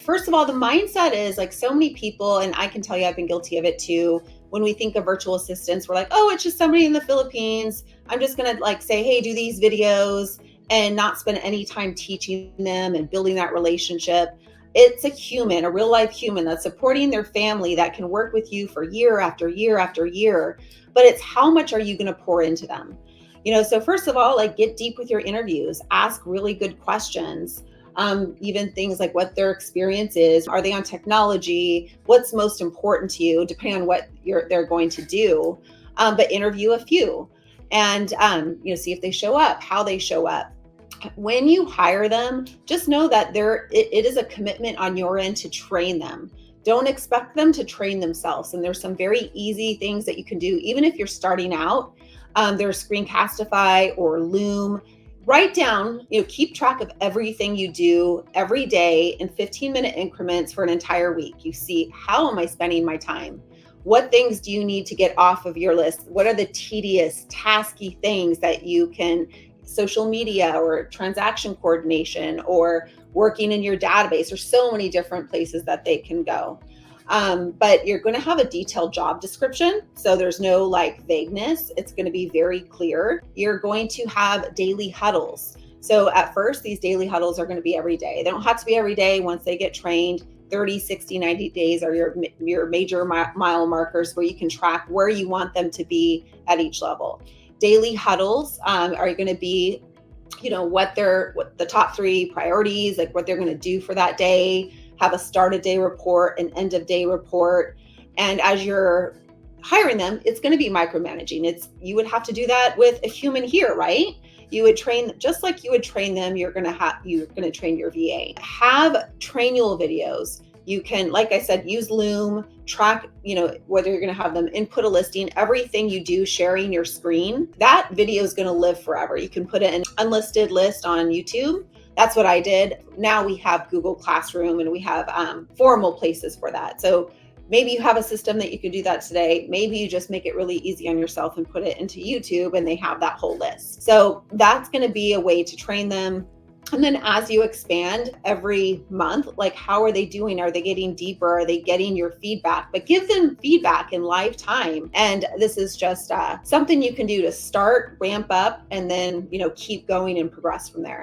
first of all, the mindset is like so many people, and I can tell you I've been guilty of it too. When we think of virtual assistants, we're like, oh, it's just somebody in the Philippines. I'm just going to like say, hey, do these videos and not spend any time teaching them and building that relationship. It's a human, a real life human that's supporting their family that can work with you for year after year after year. But it's how much are you going to pour into them? So first of all, like get deep with your interviews, ask really good questions. Even things like what their experience is. Are they on technology? What's most important to you, depending on what they're going to do. But interview a few and see if they show up, how they show up. When you hire them, just know that it is a commitment on your end to train them. Don't expect them to train themselves. And there's some very easy things that you can do, even if you're starting out. There's Screencastify or Loom. Write down, keep track of everything you do every day in 15-minute increments for an entire week. You see, how am I spending my time? What things do you need to get off of your list? What are the tedious, tasky things that you can, social media or transaction coordination or working in your database? There's so many different places that they can go. But you're going to have a detailed job description. So there's no like vagueness. It's going to be very clear. You're going to have daily huddles. So at first, these daily huddles are going to be every day. They don't have to be every day. Once they get trained, 30, 60, 90 days are your major mile markers where you can track where you want them to be at each level. Daily huddles are going to be, what the top 3 priorities, like what they're going to do for that day, have a start of day report, an end of day report. And as you're hiring them, it's going to be micromanaging. You would have to do that with a human here, right? You would train, just like you would train them, you're going to train your VA. Have trainual videos. You can, like I said, use Loom, track, whether you're going to have them input a listing, everything you do, sharing your screen, that video is going to live forever. You can put it in unlisted list on YouTube. That's what I did. Now we have Google Classroom and we have formal places for that. So maybe you have a system that you can do that today. Maybe you just make it really easy on yourself and put it into YouTube and they have that whole list. So that's going to be a way to train them. And then as you expand every month, like how are they doing? Are they getting deeper? Are they getting your feedback? But give them feedback in live time. And this is just something you can do to start, ramp up, and then, keep going and progress from there.